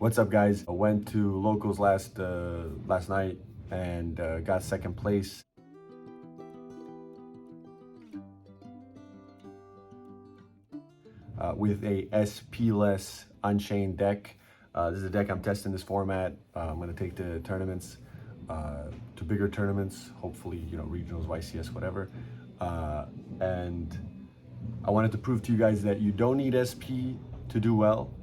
What's up, guys? I went to locals last night and got second place. With a SP-less Unchained deck. This is a deck I'm testing this format. I'm going to take to tournaments, to bigger tournaments, hopefully, regionals, YCS, whatever. And I wanted to prove to you guys that you don't need SP to do well.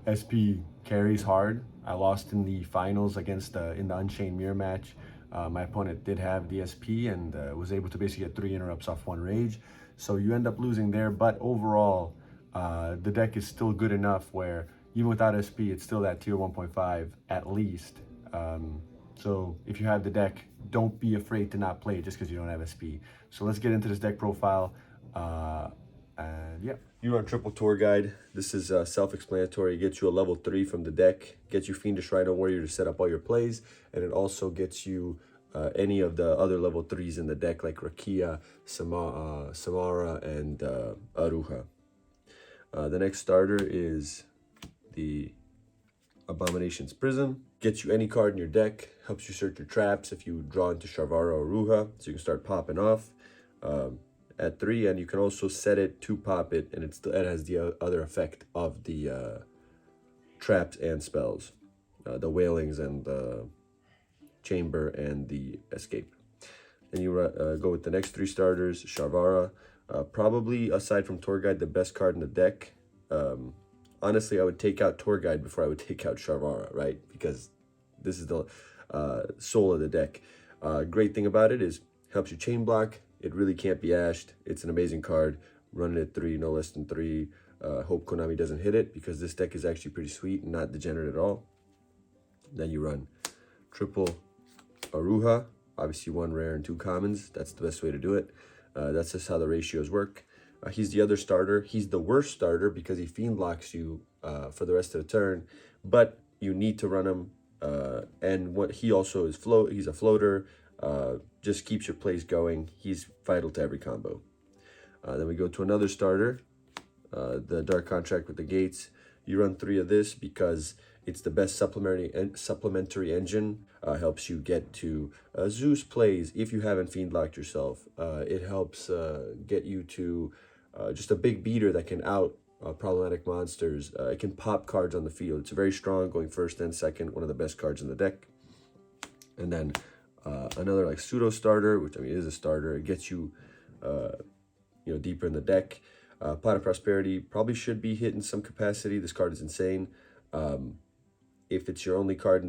SP carries hard. I lost in the finals against in the Unchained mirror match. My opponent did have the SP and was able to basically get 3 interrupts off 1 rage. So you end up losing there, but overall, the deck is still good enough where even without SP, it's still that tier 1.5 at least. So if you have the deck, don't be afraid to not play it just because you don't have SP. So let's get into this deck profile. And yeah. You run triple tour guide. This is self-explanatory. It gets you a level 3 from the deck, gets you Fiendish Rhino Warrior to set up all your plays, and it also gets you any of the other level 3s in the deck like Rakia, Samara, and Aruha. The next starter is the Abomination's Prism. Gets you any card in your deck, helps you search your traps if you draw into Sharvara or Ruha, so you can start popping off at 3, and you can also set it to pop it, and it has the other effect of the traps and spells, the Wailings and the Chamber and the Escape. Then you go with the next 3 starters. Sharvara, probably aside from Tour Guide, the best card in the deck. Honestly, I would take out Tour Guide before I would take out Sharvara, right? Because this is the soul of the deck. Great thing about it is helps you chain block. It really can't be ashed. It's an amazing card. Running at 3, no less than 3. Hope Konami doesn't hit it because this deck is actually pretty sweet and not degenerate at all. Then you run triple Aruha. Obviously 1 rare and 2 commons. That's the best way to do it. That's just how the ratios work. He's the other starter. He's the worst starter because he fiend locks you for the rest of the turn, but you need to run him. And what he also is he's a floater. Just keeps your plays going. He's vital to every combo. Then we go to another starter, the Dark Contract with the Gates. You run 3 of this because it's the best supplementary engine. Helps you get to Zeus plays if you haven't fiend locked yourself. It helps get you to just a big beater that can out problematic monsters. It can pop cards on the field. It's very strong, going first and second, one of the best cards in the deck. And then another like pseudo starter, which I mean is a starter. It gets you deeper in the deck. Pot of Prosperity probably should be hit in some capacity. This card is insane. If it's your only card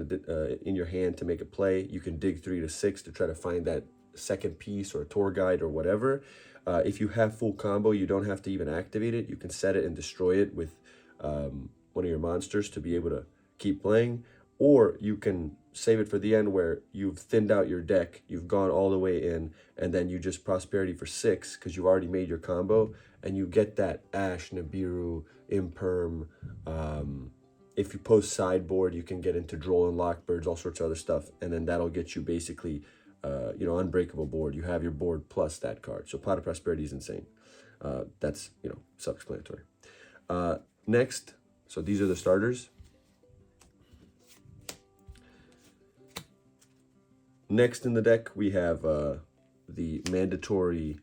in your hand to make a play, you can dig 3 to 6 to try to find that second piece or a tour guide or whatever. If you have full combo, you don't have to even activate it. You can set it and destroy it with one of your monsters to be able to keep playing. Or you can save it for the end where you've thinned out your deck, you've gone all the way in, and then you just Prosperity for 6 because you've already made your combo, and you get that Ash, Nibiru, Imperm. If you post sideboard, you can get into Droll and Lockbirds, all sorts of other stuff, and then that'll get you basically unbreakable board. You have your board plus that card. So Pot of Prosperity is insane. That's, self-explanatory. Next, so these are the starters. Next in the deck, we have the mandatory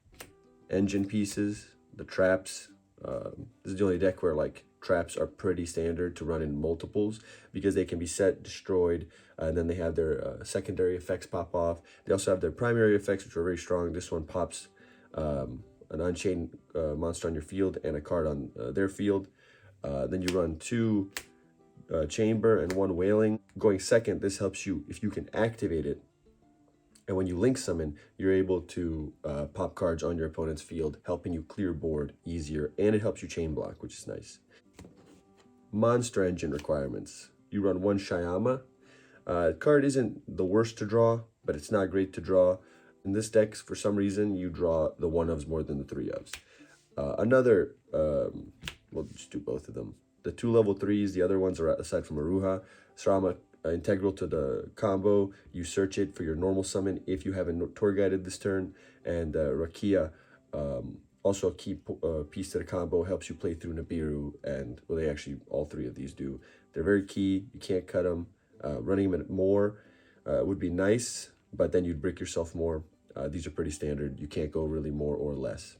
engine pieces, the traps. This is the only deck where traps are pretty standard to run in multiples because they can be set, destroyed, and then they have their secondary effects pop off. They also have their primary effects, which are very strong. This one pops an Unchained monster on your field and a card on their field. Then you run 2 Chamber and 1 Wailing. Going second, this helps you if you can activate it. And when you link summon, you're able to pop cards on your opponent's field, helping you clear board easier, and it helps you chain block, which is nice. Monster engine requirements. You run 1 Shyama. Card isn't the worst to draw, but it's not great to draw. In this deck, for some reason, you draw the 1-ofs more than the 3-ofs. We'll just do both of them. The 2 level 3s, the other ones are aside from Aruha. Sarama, integral to the combo. You search it for your normal summon if you haven't tour guided this turn. And Rakia, Also, a key piece to the combo, helps you play through Nibiru, and well, they actually, all three of these do. They're very key. You can't cut them. Running them at more would be nice, but then you'd brick yourself more. These are pretty standard. You can't go really more or less.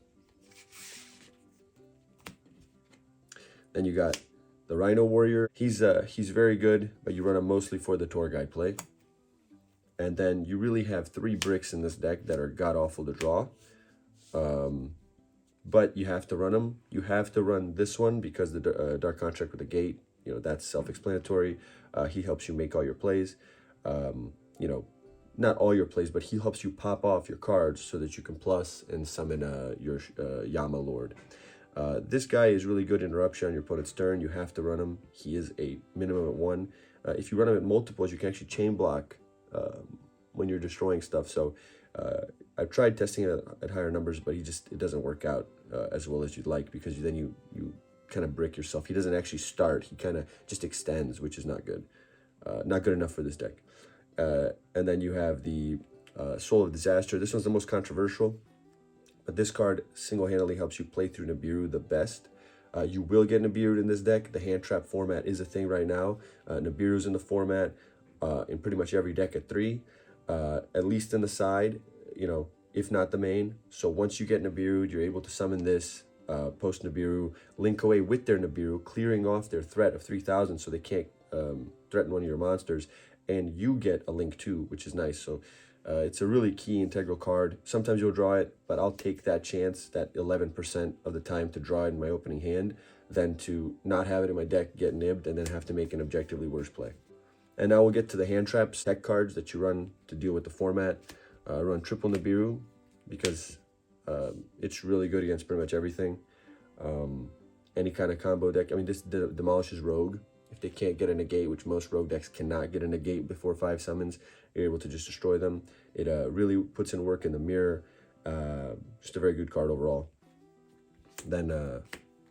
Then you got the Rhino Warrior. He's very good, but you run him mostly for the tour guide play. And then you really have 3 bricks in this deck that are god-awful to draw. But you have to run them. You have to run this one because the Dark Contract with the Gate, you know, that's self-explanatory. He helps you make all your plays. You know, not all your plays, but he helps you pop off your cards so that you can plus and summon your Yama Lord. This guy is really good interruption on your opponent's turn. You have to run him. He is a minimum at 1. If you run him at multiples, you can actually chain block when you're destroying stuff. So I've tried testing it at higher numbers, but it doesn't work out as well as you'd like, because then you kind of brick yourself. He doesn't actually start. He kind of just extends, which is not good. Not good enough for this deck. And then you have the Soul of Disaster. This one's the most controversial, but this card single-handedly helps you play through Nibiru the best. You will get Nibiru in this deck. The hand trap format is a thing right now. Nibiru's in the format in pretty much every deck at 3, at least in the side, you know, if not the main. So once you get Nibiru, you're able to summon this, post Nibiru, link away with their Nibiru, clearing off their threat of 3,000 so they can't threaten one of your monsters, and you get a link too, which is nice. So it's a really key integral card. Sometimes you'll draw it, but I'll take that chance, that 11% of the time, to draw it in my opening hand than to not have it in my deck, get nibbed, and then have to make an objectively worse play. And now we'll get to the hand traps, deck cards that you run to deal with the format. Run triple Nibiru because it's really good against pretty much everything. Any kind of combo deck. I mean, this demolishes Rogue. If they can't get a negate, which most Rogue decks cannot get a negate before 5 summons, you're able to just destroy them. It really puts in work in the mirror. Just a very good card overall. Then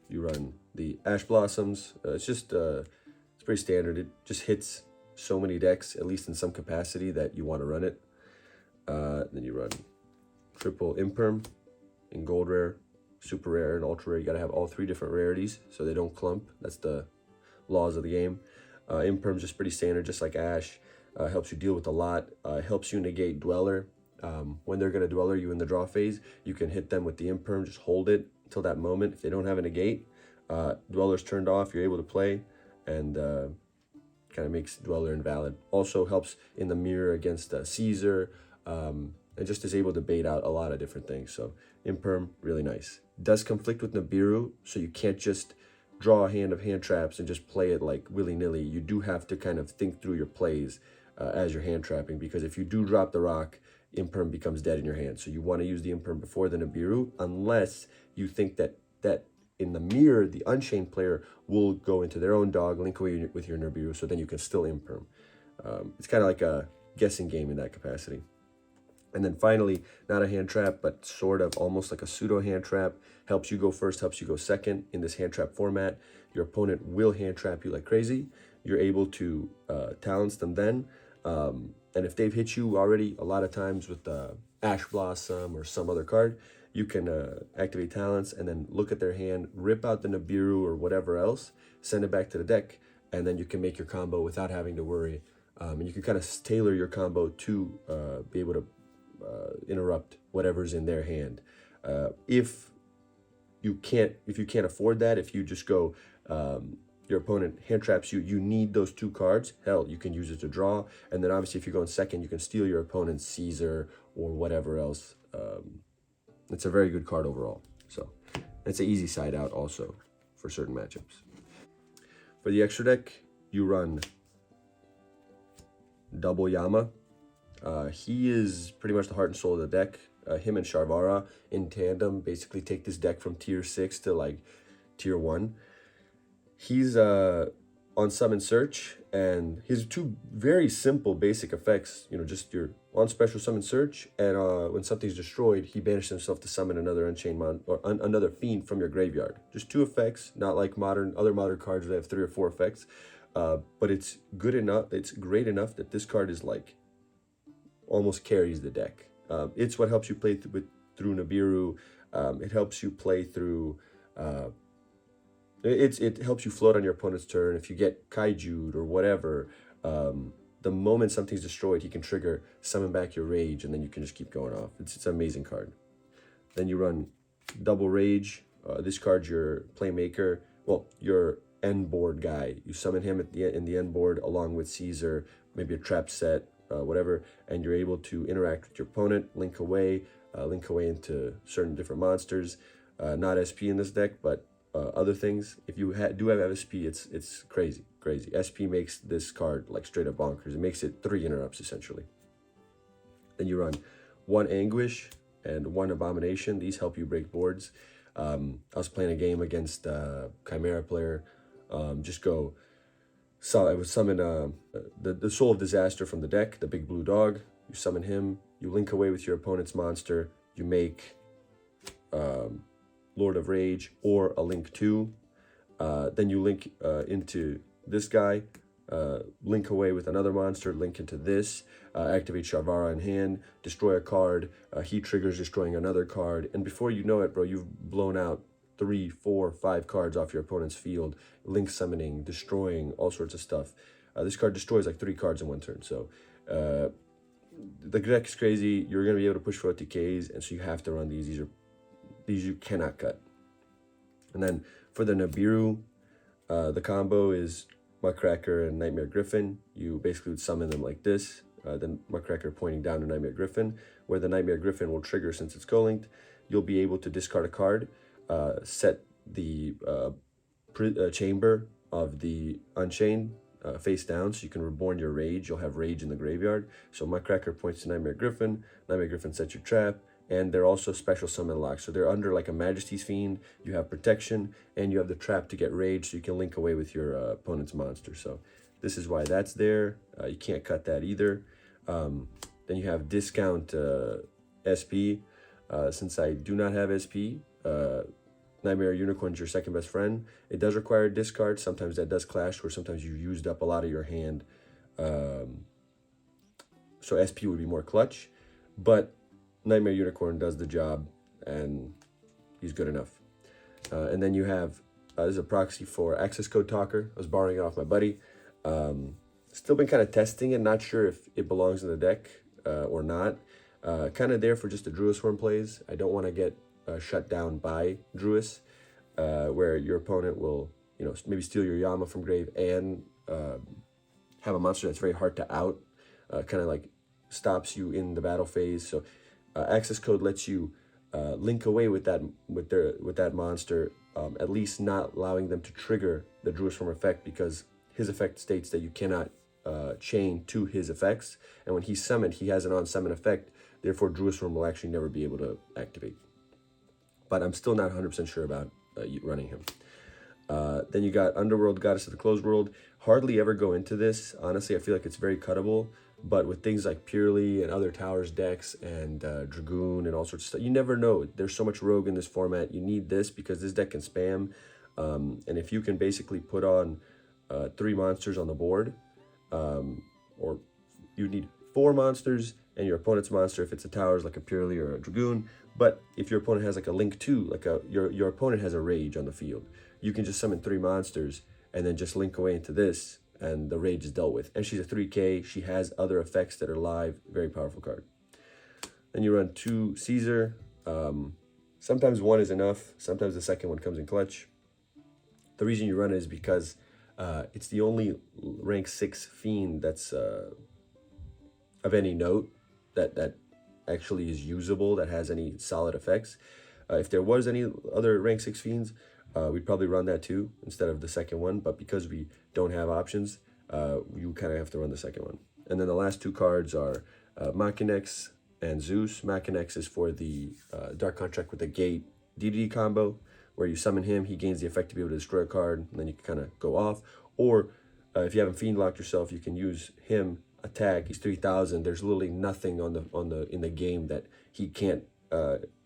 you run the Ash Blossoms. It's just, it's pretty standard. It just hits so many decks, at least in some capacity, that you want to run it. Then you run triple Imperm in gold rare, super rare, and ultra rare. You got to have all 3 different rarities so they don't clump. That's the laws of the game. Imperm's just pretty standard, just like Ash. Helps you deal with a lot. Helps you negate Dweller. When they're going to Dweller you in the draw phase, you can hit them with the Imperm. Just hold it until that moment. If they don't have a negate, Dweller's turned off, you're able to play, and kind of makes Dweller invalid. Also helps in the mirror against Caesar, and just is able to bait out a lot of different things. So Imperm, really nice. Does conflict with Nibiru, so you can't just draw a hand of hand traps and just play it like willy-nilly. You do have to kind of think through your plays as you're hand trapping, because if you do drop the rock, Imperm becomes dead in your hand. So you want to use the Imperm before the Nibiru, unless you think that in the mirror, the Unchained player will go into their own dog, link away with your Nibiru, so then you can still Imperm. It's kind of like a guessing game in that capacity. And then finally, not a hand trap, but sort of almost like a pseudo hand trap. Helps you go first, helps you go second in this hand trap format. Your opponent will hand trap you like crazy. You're able to talents them then. And if they've hit you already a lot of times with Ash Blossom or some other card, you can activate talents and then look at their hand, rip out the Nibiru or whatever else, send it back to the deck, and then you can make your combo without having to worry. And you can kind of tailor your combo to be able to interrupt whatever's in their hand. If you can't afford that, if you just go your opponent hand traps you, you need those 2 cards, hell, you can use it to draw. And then obviously if you go in second, you can steal your opponent's Caesar or whatever else. It's a very good card overall. So it's an easy side out also for certain matchups. For the extra deck, you run double Yama. He is pretty much the heart and soul of the deck. Him and Sharvara in tandem basically take this deck from tier 6 to like tier 1. He's on Summon Search, and his 2 very simple basic effects, you know, just your on special Summon Search, and when something's destroyed, he banishes himself to summon another Unchained another Fiend from your graveyard. Just 2 effects, not like other modern cards that have 3 or 4 effects. But it's good enough, it's great enough that this card is like almost carries the deck. It's what helps you play through Nibiru. It helps you play through. It helps you float on your opponent's turn. If you get kaiju'd or whatever, the moment something's destroyed, he can trigger summon back your rage, and then you can just keep going off. It's an amazing card. Then you run double rage. This card's your playmaker. Well, your end board guy. You summon him in the end board along with Caesar, maybe a trap set, whatever, and you're able to interact with your opponent, link away into certain different monsters. Not SP in this deck, but other things. If you do have SP, it's crazy. SP makes this card like straight up bonkers. It makes it 3 interrupts essentially. Then you run 1 Anguish and 1 Abomination. These help you break boards. I was playing a game against Chimera player. I would summon the Soul of Disaster from the deck, the big blue dog. You summon him. You link away with your opponent's monster. You make Lord of Rage or a Link 2. Then you link into this guy, link away with another monster, link into this, activate Shavara in hand, destroy a card, he triggers destroying another card, and before you know it, bro, you've blown out 3, 4, 5 cards off your opponent's field, link summoning, destroying, all sorts of stuff. This card destroys like 3 cards in 1 turn, so the deck is crazy. You're going to be able to push for OTKs, and so you have to run these. These you cannot cut. And then for the Nibiru, the combo is Muckracker and Nightmare Griffin. You basically would summon them like this, then Muckracker pointing down to Nightmare Griffin, where the Nightmare Griffin will trigger since it's co-linked. You'll be able to discard a card, set the chamber of the Unchained face down, so you can reborn your rage. You'll have rage in the graveyard. So Muckracker points to Nightmare Griffin sets your trap, and they're also special summon locked. So they're under like a Majesty's Fiend. You have protection, and you have the trap to get rage, so you can link away with your opponent's monster. So this is why that's there. You can't cut that either. Then you have discount SP. Since I do not have SP, Nightmare Unicorn's your second best friend. It does require a discard. Sometimes that does clash, where sometimes you've used up a lot of your hand. So SP would be more clutch, but Nightmare Unicorn does the job, and he's good enough. And then you have, this is a proxy for Access Code Talker. I was borrowing it off my buddy. Still been kind of testing it, not sure if it belongs in the deck or not. Kind of there for just the Druid Swarm plays. I don't want to get shut down by Druis, where your opponent will, maybe steal your Yama from grave and have a monster that's very hard to out, kind of like stops you in the battle phase. So access code lets you link away with that monster, at least not allowing them to trigger the Druid Swarm effect, because his effect states that you cannot chain to his effects, and when he's summoned, he has an on-summon effect. Therefore, Druid Swarm will actually never be able to activate. But I'm still not 100% sure about running him. Then you got Underworld, Goddess of the Closed World. Hardly ever go into this. Honestly, I feel like it's very cuttable. But with things like Purely and other Towers decks and Dragoon and all sorts of stuff, you never know. There's so much rogue in this format. You need this because this deck can spam. And if you can basically put on 3 monsters on the board, or you need 4 monsters and your opponent's monster, if it's a Towers like a Purely or a Dragoon. But if your opponent has like a Link 2, like your opponent has a Rage on the field, you can just summon 3 monsters and then just link away into this, and the Rage is dealt with. And she's a 3K. She has other effects that are live. Very powerful card. Then you run 2 Caesar. Sometimes 1 is enough. Sometimes the second one comes in clutch. The reason you run it is because it's the only rank 6 Fiend that's of any note that actually is usable, that has any solid effects. If there was any other rank 6 Fiends, we'd probably run that too instead of the second one, but because we don't have options, you kind of have to run the second one. And then the last 2 cards are Machinex and Zeus. Machinex is for the Dark Contract with the Gate DDD combo, where you summon him, he gains the effect to be able to destroy a card, and then you can kind of go off. Or if you haven't Fiend locked yourself, you can use him, attack, he's 3,000. There's literally nothing in the game that he can't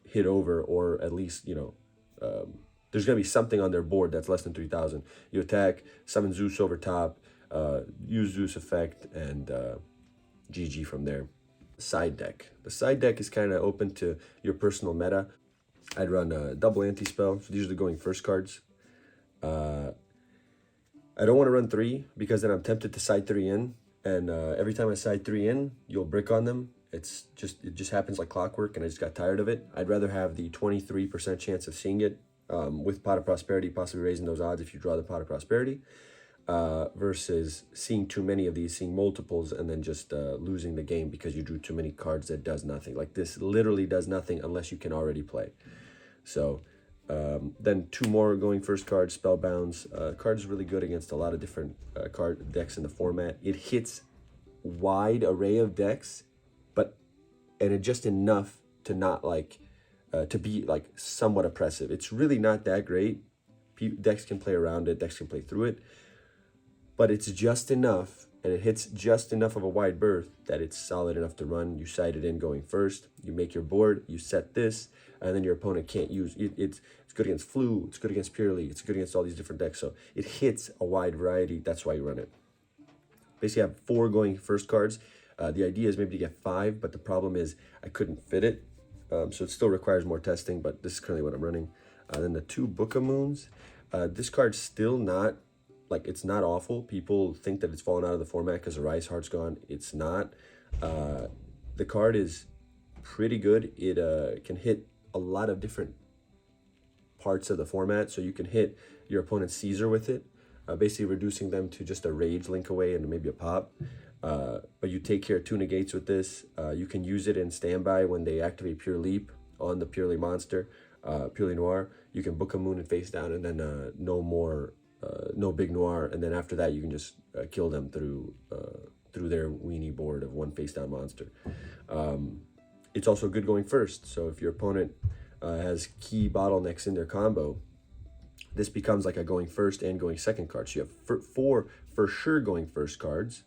hit over, or at least, there's going to be something on their board that's less than 3,000. You attack, summon Zeus over top, use Zeus effect, and GG from there. Side deck. The side deck is kind of open to your personal meta. I'd run a double anti-spell. So these are the going first cards. I don't want to run 3 because then I'm tempted to side 3 in. And every time I side 3 in, you'll brick on them. It just happens like clockwork, and I just got tired of it. I'd rather have the 23% chance of seeing it with Pot of Prosperity, possibly raising those odds if you draw the Pot of Prosperity, versus seeing too many of these, seeing multiples, and then just losing the game because you drew too many cards that does nothing. Like this literally does nothing unless you can already play. So then 2 more going first cards, Spellbounds. Card is really good against a lot of different card decks in the format. It hits wide array of decks, and it just enough to not like to be like somewhat oppressive. It's really not that great. Decks can play around it, decks can play through it, but it's just enough, and it hits just enough of a wide berth that it's solid enough to run. You side it in going first, you make your board, you set this, and then your opponent can't use it. It's good against Flu, it's good against Purely, it's good against all these different decks. So it hits a wide variety. That's why you run it. Basically, I have 4 going first cards. The idea is maybe to get 5, but the problem is I couldn't fit it. So it still requires more testing, but this is currently what I'm running. Then the 2 Book of Moons. This card's still not, like, it's not awful. People think that it's fallen out of the format because the Rise Heart's gone. It's not. The card is pretty good. It can hit a lot of different parts of the format. So you can hit your opponent's Caesar with it, basically reducing them to just a Rage link away and maybe a pop. But you take care of 2 negates with this. You can use it in standby when they activate Pure Leap on the Purely monster, Purely Noir. You can Book a Moon and face down, and then no big Noir, and then after that you can just kill them through their weenie board of 1 face down monster. It's also good going first. So if your opponent has key bottlenecks in their combo, this becomes like a going first and going second card. So you have 4 for sure going first cards.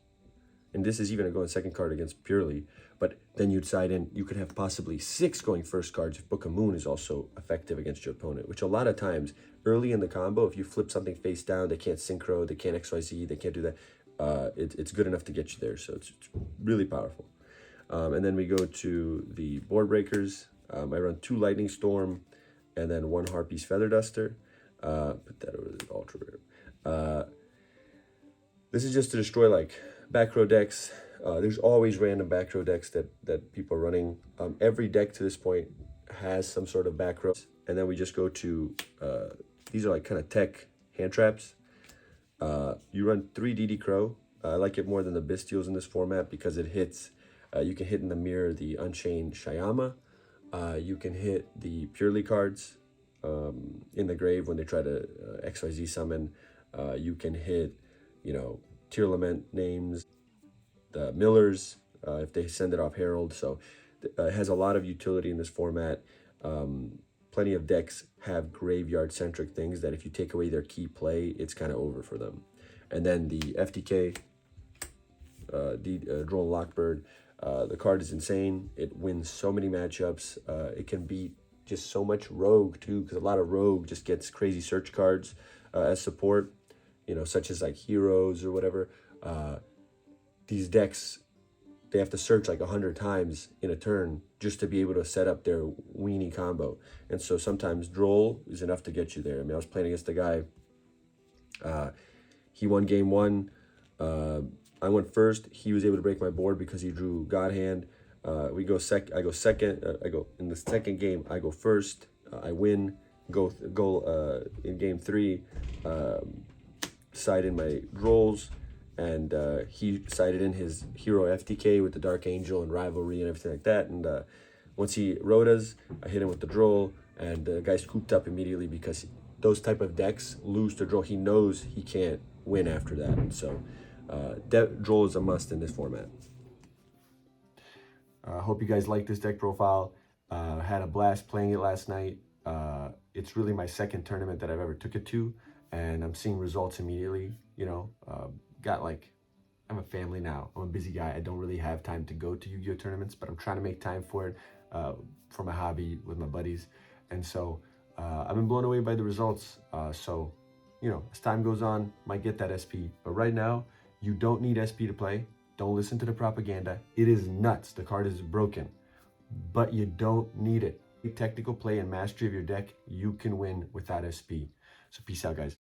And this is even a going second card against Purely, but then you'd side in, you could have possibly 6 going first cards if Book of Moon is also effective against your opponent, which a lot of times early in the combo, if you flip something face down, they can't synchro, they can't XYZ, they can't do that. It's good enough to get you there. So it's really powerful. And then we go to the board breakers. I run 2 Lightning Storm and then 1 Harpy's Feather Duster. Put that over the ultra rare. This is just to destroy like back row decks. There's always random back row decks that people are running. Every deck to this point has some sort of back row. And then we just go to, these are like kind of tech hand traps. You run 3 DD Crow. I like it more than the Bestials in this format because it hits, you can hit in the mirror the Unchained Shyama. You can hit the Purely cards in the grave when they try to XYZ summon. You can hit, Tear Lament names, the Millers, if they send it off Herald. So it has a lot of utility in this format. Plenty of decks have graveyard-centric things that if you take away their key play, it's kind of over for them. And then the FTK, Drone Lockbird, the card is insane. It wins so many matchups. It can beat just so much Rogue, too, because a lot of Rogue just gets crazy search cards as support, such as like Heroes or whatever. These decks, they have to search like 100 times in a turn just to be able to set up their weenie combo. And so sometimes Droll is enough to get you there. I mean, I was playing against a guy, he won game 1. I went first. He was able to break my board because he drew God Hand. I go second. In the second game, I go first. I win. Go in game 3. Side in my Drolls. And he sided in his hero FTK with the Dark Angel and Rivalry and everything like that. And once he Rotas, I hit him with the Droll, and the guy scooped up immediately because those type of decks lose to Droll. He knows he can't win after that. And so Droll is a must in this format. I hope you guys like this deck profile. Had a blast playing it last night. It's really my second tournament that I've ever took it to, and I'm seeing results immediately, I'm a family now. I'm a busy guy. I don't really have time to go to Yu-Gi-Oh tournaments, but I'm trying to make time for it for my hobby with my buddies. And so I've been blown away by the results. So as time goes on, might get that SP. But right now, you don't need SP to play. Don't listen to the propaganda. It is nuts. The card is broken, but you don't need it. technical play and mastery of your deck, you can win without SP. So peace out, guys.